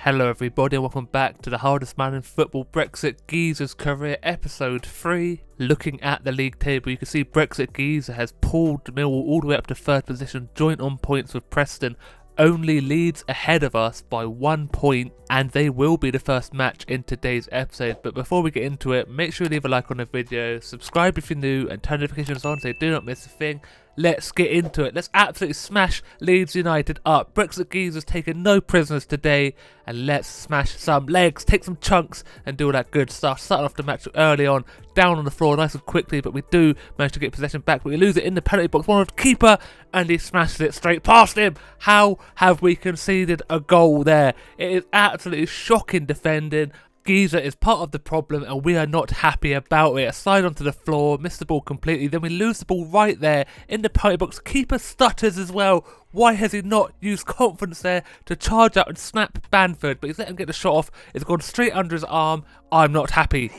Hello everybody and welcome back to the hardest man in football Brexit Geezer's career episode 3. Looking at the league table, you can see Brexit Geezer has pulled Millwall all the way up to 3rd position, joint on points with Preston. Only Leeds ahead of us by 1 point, and they will be the first match in today's episode. But before we get into it, make sure you leave a like on the video, subscribe if you're new, and turn notifications on so you do not miss a thing. Let's get into it. Let's absolutely smash Leeds United up. Brexit Geezer's taken no prisoners today, and let's smash some legs, take some chunks, and do all that good stuff. Starting off the match early on, down on the floor nice and quickly, but we do manage to get possession back, but we lose it in the penalty box. One with the keeper, and he smashes it straight past him. How have we conceded a goal there? It is absolutely shocking defending. Geezer is part of the problem and we are not happy about it. A slide onto the floor, miss the ball completely, then we lose the ball right there in the penalty box. Keeper stutters as well. Why has he not used confidence there to charge out and snap Bamford? But he's let him get the shot off. It's gone straight under his arm. I'm not happy.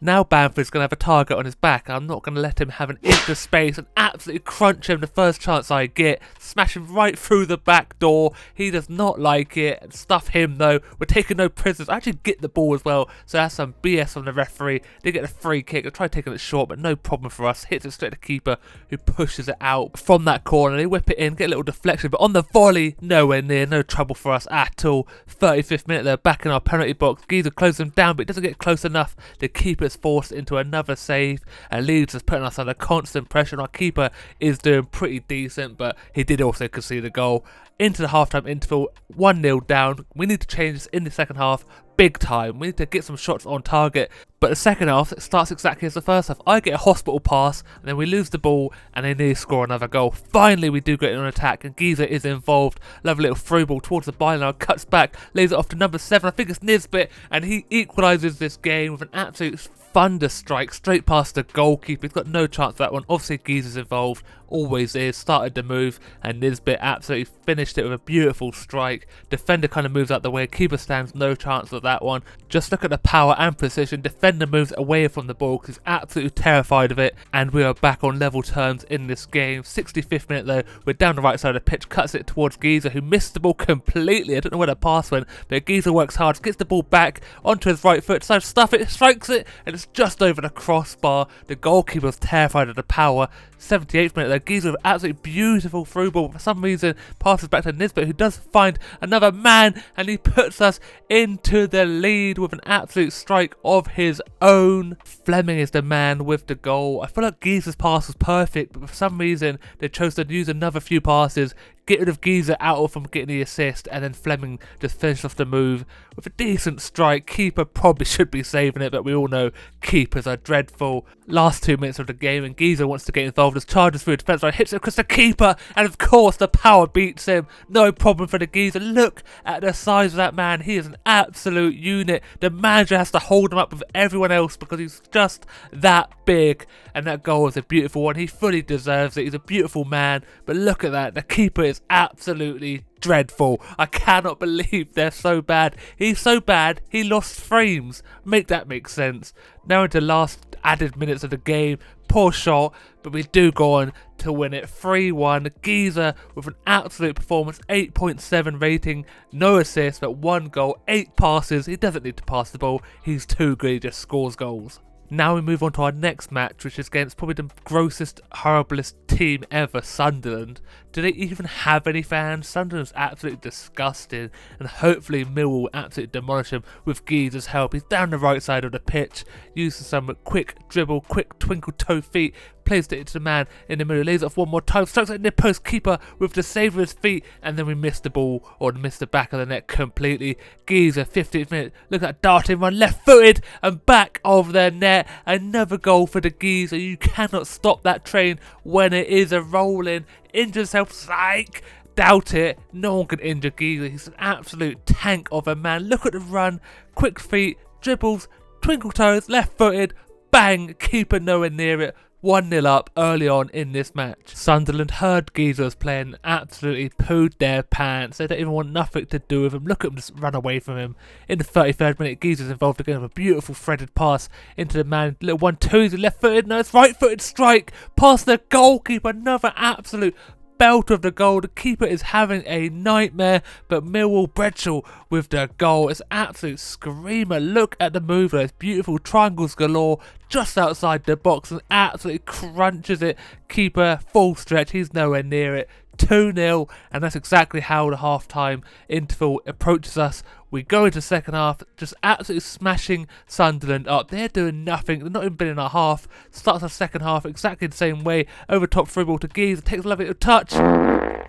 Now Bamford's going to have a target on his back. I'm not going to let him have an inch of space and absolutely crunch him the first chance I get. Smash him right through the back door. He does not like it. Stuff him though. We're taking no prisoners. I actually get the ball as well. So that's some BS from the referee. They get a free kick. I tried taking it short, but no problem for us. Hits it straight to the keeper who pushes it out from that corner. They whip it in, get a little deflection. But on the volley, nowhere near. No trouble for us at all. 35th minute, they're back in our penalty box. Geezer closes them down, but it doesn't get close enough. The keeper forced into another save, and Leeds is putting us under constant pressure. Our keeper is doing pretty decent, but he did also concede a goal. Into the half-time interval, 1-0 down. We need to change this in the second half big time. We need to get some shots on target. But the second half, it starts exactly as the first half. I get a hospital pass, and then we lose the ball, and they nearly score another goal. Finally, we do get an attack, and Geezer is involved. Lovely little through ball towards the byline, cuts back, lays it off to number 7. I think it's Nisbet, and he equalises this game with an absolute thunder strike straight past the goalkeeper. He's got no chance for that one. Obviously, Geezer's involved. Always is. Started the move, and Nisbet absolutely finished it with a beautiful strike. Defender kind of moves out the way. Keeper stands no chance of that one. Just look at the power and precision. Defender moves away from the ball because he's absolutely terrified of it, and we are back on level terms in this game. 65th minute though, we're down the right side of the pitch, cuts it towards Geezer, who missed the ball completely. I don't know where the pass went, but Geezer works hard, gets the ball back onto his right foot, decides to stuff it, strikes it, and it's just over the crossbar. The goalkeeper's terrified of the power. 78th minute though, Geezer with absolutely beautiful through ball. For some reason, passes back to Nisbet, who does find another man, and he puts us into the lead with an absolute strike of his own. Fleming is the man with the goal. I feel like Geezer's pass was perfect, but for some reason they chose to use another few passes, get rid of Geezer out from getting the assist, and then Fleming just finished off the move with a decent strike. Keeper probably should be saving it, but we all know keepers are dreadful. Last 2 minutes of the game, and Geezer wants to get involved as charges through the defence line, hits it across the keeper, and of course the power beats him. No problem for the Geezer. Look at the size of that man. He is an absolute unit. The manager has to hold him up with everyone else because he's just that big, and that goal is a beautiful one. He fully deserves it. He's a beautiful man, but look at that. The keeper is absolutely dreadful. I cannot believe they're so bad. He's so bad, he lost frames. Make that make sense. Now into last added minutes of the game. Poor shot, but we do go on to win it 3-1. Geezer with an absolute performance, 8.7 rating, no assists, but 1 goal, 8 passes. He doesn't need to pass the ball. He's too good, he just scores goals. Now we move on to our next match, which is against probably the grossest, horriblest team ever, Sunderland. Do they even have any fans? Sunderland's absolutely disgusting, and hopefully Millwall will absolutely demolish him with Geezer's help. He's down the right side of the pitch, using some quick dribble, quick twinkle toe feet, plays it to the man in the middle, lays it off one more time, strikes it in the post, keeper with the save of his feet, and then we miss the ball, or miss the back of the net completely. Geezer, 15th minute, look at that darting run, left footed, and back of the net. Another goal for the Geezer. You cannot stop that train when it is a rolling. Injure himself, psych. Doubt it. No one can injure Geezer. He's an absolute tank of a man. Look at the run. Quick feet, dribbles, twinkle toes, left footed, bang. Keeper nowhere near it. 1-0 up early on in this match. Sunderland heard GEEZER was playing, absolutely pooed their pants. They don't even want nothing to do with him. Look at him just run away from him. In the 33rd minute, GEEZER's involved again with a beautiful threaded pass into the man. Little 1-2, left footed, no, it's right footed strike past the goalkeeper. Another absolute belt of the goal. The keeper is having a nightmare, but Millwall Bradshaw with the goal. It's an absolute screamer. Look at the move. There's beautiful triangles galore just outside the box and absolutely crunches it. Keeper full stretch. He's nowhere near it. 2-0, and that's exactly how the half-time interval approaches us. We go into second half, just absolutely smashing Sunderland up. They're doing nothing. They're not even been in a half. Starts the second half exactly the same way. Over top through ball to GEEZER. Takes a lovely little touch.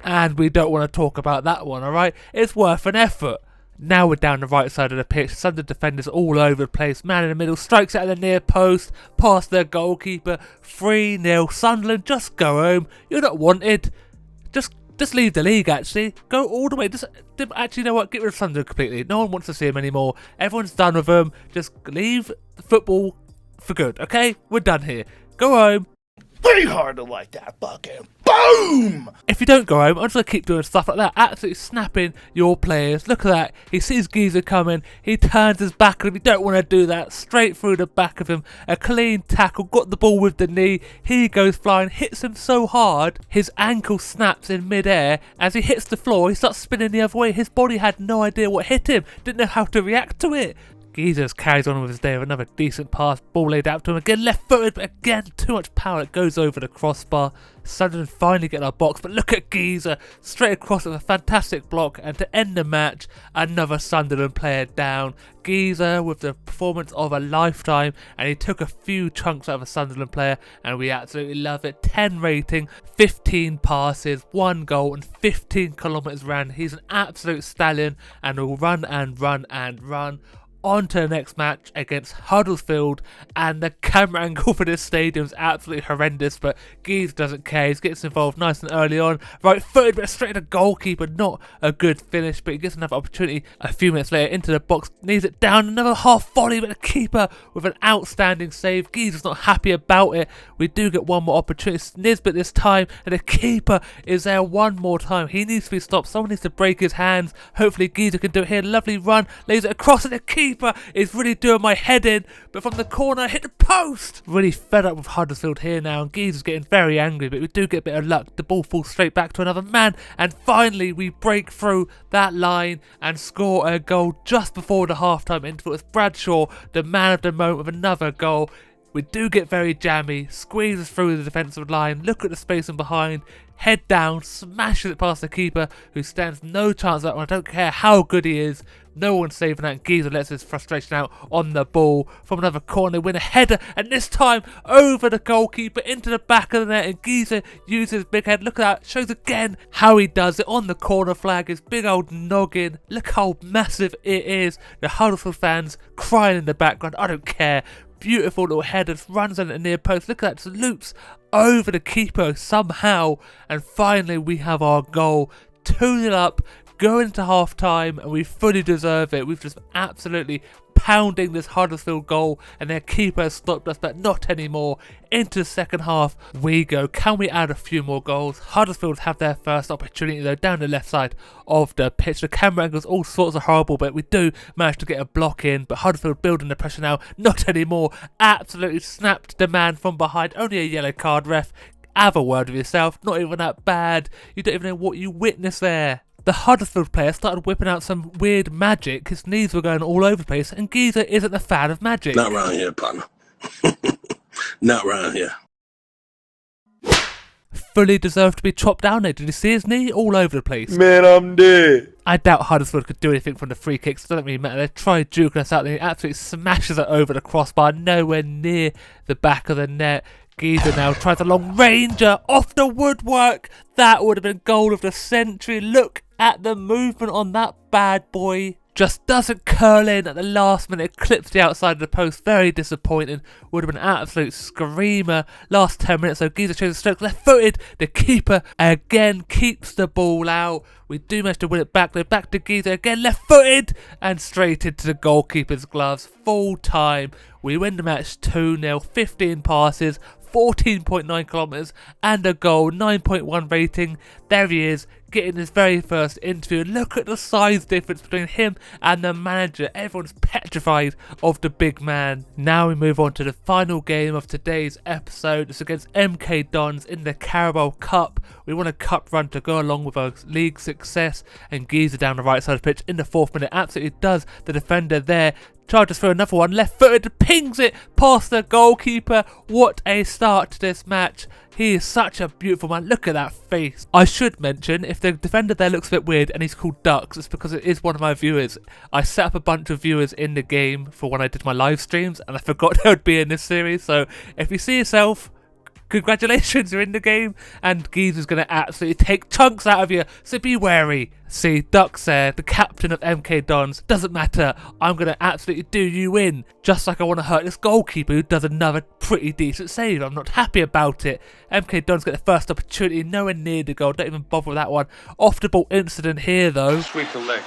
And we don't want to talk about that one, alright? It's worth an effort. Now we're down the right side of the pitch. Sunderland defenders all over the place. Man in the middle strikes out of the near post. Past their goalkeeper. 3-0. Sunderland, just go home. You're not wanted. Just leave the league, actually. Go all the way. Just actually, you know what? Get rid of Sunderland completely. No one wants to see him anymore. Everyone's done with him. Just leave football for good, okay? We're done here. Go home. Pretty hard to like that fucking boom! If you don't go home, I'm just going to keep doing stuff like that. Absolutely snapping your players. Look at that. He sees GEEZER coming. He turns his back on him. You don't want to do that. Straight through the back of him. A clean tackle. Got the ball with the knee. He goes flying. Hits him so hard. His ankle snaps in midair. As he hits the floor, he starts spinning the other way. His body had no idea what hit him. Didn't know how to react to it. GEEZER carries on with his day with another decent pass, ball laid out to him again, left footed, but again too much power, it goes over the crossbar. Sunderland finally get our box, but look at GEEZER straight across with a fantastic block, and to end the match, another Sunderland player down. GEEZER with the performance of a lifetime, and he took a few chunks out of a Sunderland player, and we absolutely love it. 10 rating, 15 passes, 1 goal, and 15 kilometres round. He's an absolute stallion, and will run and run and run. On to the next match against Huddersfield, and the camera angle for this stadium is absolutely horrendous, but GEEZER doesn't care. He gets involved nice and early on, right footed but straight to goalkeeper. Not a good finish, but he gets another opportunity a few minutes later into the box, knees it down, another half volley, but the keeper with an outstanding save. GEEZER's not happy about it. We do get one more opportunity, Nisbet this time, and the keeper is there one more time. He needs to be stopped. Someone needs to break his hands. Hopefully GEEZER can do it here. Lovely run, lays it across, and the keeper is really doing my head in, but from the corner hit the post. Really fed up with Huddersfield here now, and GEEZER's getting very angry, but we do get a bit of luck. The ball falls straight back to another man, and finally we break through that line and score a goal just before the half-time interval. It's Bradshaw, the man of the moment, with another goal. We do get very jammy, squeezes through the defensive line, look at the spacing behind, head down, smashes it past the keeper, who stands no chance of that one. I don't care how good he is. No one's saving that. GEEZER lets his frustration out on the ball from another corner. They win a header, and this time over the goalkeeper into the back of the net, and GEEZER uses his big head. Look at that. Shows again how he does it on the corner flag. His big old noggin. Look how massive it is. The Huddersfield fans crying in the background. I don't care. Beautiful little header, runs in at the near post. Look at that, just loops over the keeper somehow. And finally we have our goal. 2-0 up, going into half time, and we fully deserve it. We've just absolutely pounding this Huddersfield goal, and their keeper has stopped us, but not anymore. Into the second half we go. Can we add a few more goals? Huddersfield have their first opportunity though, down the left side of the pitch. The camera angles, all sorts of horrible, but we do manage to get a block in. But Huddersfield building the pressure now, not anymore. Absolutely snapped the man from behind. Only a yellow card, ref. Have a word with yourself. Not even that bad. You don't even know what you witnessed there. The Huddersfield player started whipping out some weird magic. His knees were going all over the place, and GEEZER isn't a fan of magic. Not around here, partner. Not around here. Fully deserved to be chopped down there. Did you see his knee? All over the place. Man, I'm dead. I doubt Huddersfield could do anything from the free kicks. It doesn't really matter. They tried juking us out, and he absolutely smashes it over the crossbar, nowhere near the back of the net. GEEZER now tries a long ranger off the woodwork. That would have been goal of the century. Look at the movement on that bad boy. Just doesn't curl in at the last minute. Clips the outside of the post. Very disappointing. Would have been an absolute screamer. Last 10 minutes, so GEEZER shows a stroke. Left footed. The keeper again keeps the ball out. We do manage to win it back. They're back to GEEZER again. Left footed. And straight into the goalkeeper's gloves. Full time. We win the match 2-0. 15 passes. 14.9 kilometers and a goal, 9.1 rating. There he is, getting his very first interview. Look at the size difference between him and the manager. Everyone's petrified of the big man. Now we move on to the final game of today's episode. It's against MK Dons in the Carabao Cup. We want a cup run to go along with our league success, and GEEZER down the right side of the pitch in the 4th minute absolutely does the defender there. Charges for another one, left footed, pings it past the goalkeeper. What a start to this match. He is such a beautiful man. Look at that face. I should mention, if the defender there looks a bit weird and he's called Ducks, it's because it is one of my viewers. I set up a bunch of viewers in the game for when I did my live streams, and I forgot they would be in this series. So if you see yourself, congratulations, you're in the game, and GEEZER's going to absolutely take chunks out of you, so be wary. See, Ducks there, the captain of MK Dons, doesn't matter, I'm going to absolutely do you in, just like I want to hurt this goalkeeper who does another pretty decent save. I'm not happy about it. MK Dons get the first opportunity, nowhere near the goal, don't even bother with that one. Off the ball incident here though. Sweep the leg.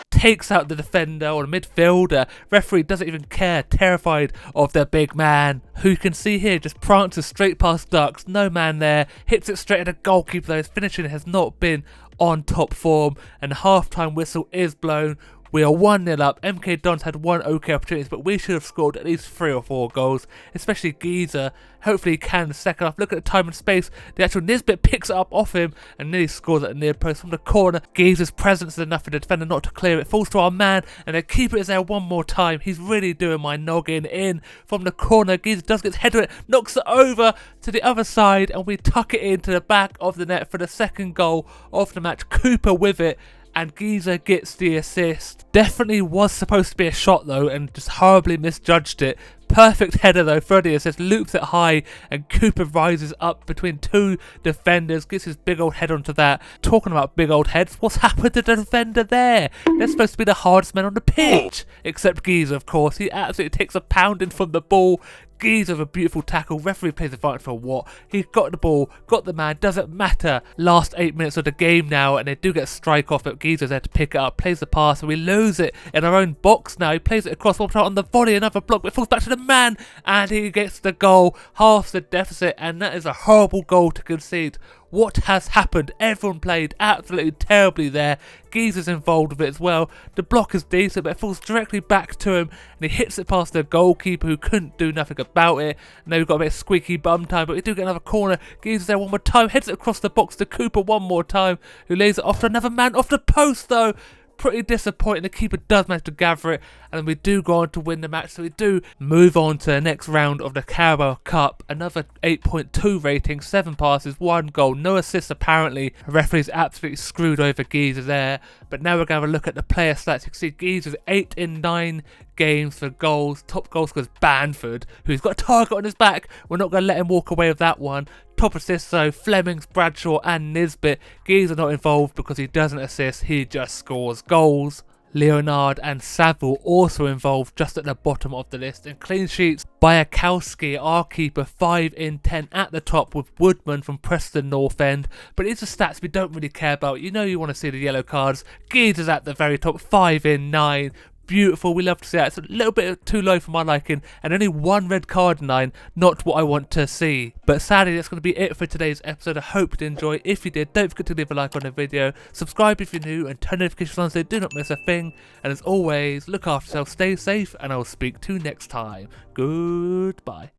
Takes out the defender or the midfielder. Referee doesn't even care, terrified of the big man, who you can see here just prances straight past Ducks. No man there, hits it straight at the goalkeeper though. His finishing has not been on top form, and the half-time whistle is blown. We are 1-0 up. MK Dons had one okay opportunities, but we should have scored at least 3 or 4 goals, especially GEEZER. Hopefully he can the second half. Look at the time and space. The actual Nisbet picks it up off him and nearly scores at the near post from the corner. GEEZER's presence is enough for the defender not to clear it. Falls to our man, and the keeper is there one more time. He's really doing my noggin in from the corner. GEEZER does get his head on it, knocks it over to the other side, and we tuck it into the back of the net for the second goal of the match. Cooper with it, and GEEZER gets the assist. Definitely was supposed to be a shot though, and just horribly misjudged it. Perfect header though for the assist, loops it high, and Cooper rises up between 2 defenders, gets his big old head onto that. Talking about big old heads, what's happened to the defender there? They're supposed to be the hardest men on the pitch, except GEEZER of course. He absolutely takes a pounding from the ball. GEEZER, a beautiful tackle. Referee plays the advantage for what? He's got the ball, got the man, doesn't matter. Last 8 minutes of the game now, and they do get a strike off, but GEEZER's there to pick it up, plays the pass, and we lose it in our own box now. He plays it across one time on the volley, another block, but it falls back to the man, and he gets the goal, halves the deficit, and that is a horrible goal to concede. What has happened? Everyone played absolutely terribly there. GEEZER's involved with it as well. The block is decent, but it falls directly back to him, and he hits it past the goalkeeper who couldn't do nothing about it. And then we've got a bit of squeaky bum time, but we do get another corner. GEEZER's there one more time, heads it across the box to Cooper one more time, who lays it off to another man off the post though. Pretty disappointing. The keeper does manage to gather it, and then we do go on to win the match, so we do move on to the next round of the Carabao Cup. Another 8.2 rating, 7 passes, 1 goal, no assists apparently. The referee's absolutely screwed over GEEZER there, but now we're going to have a look at the player stats. You can see GEEZER's 8 in 9 games for goals. Top goal scorers Banford, who's got a target on his back. We're not going to let him walk away with that one. Top assists though, Flemings, Bradshaw and Nisbet. GEEZER not involved because he doesn't assist, he just scores goals. Leonard and Saville also involved just at the bottom of the list. And clean sheets, Bayakowski, our keeper, 5 in 10 at the top, with Woodman from Preston North End. But these are stats we don't really care about. You know you want to see the yellow cards. GEEZER's at the very top, 5 in 9. Beautiful, we love to see that. It's a little bit too low for my liking, and only 1 red card in 9, not what I want to see. But sadly, that's going to be it for today's episode. I hope you did enjoy. If you did, don't forget to leave a like on the video, subscribe if you're new, and turn notifications on so you do not miss a thing. And as always, look after yourself, stay safe, and I will speak to you next time. Goodbye.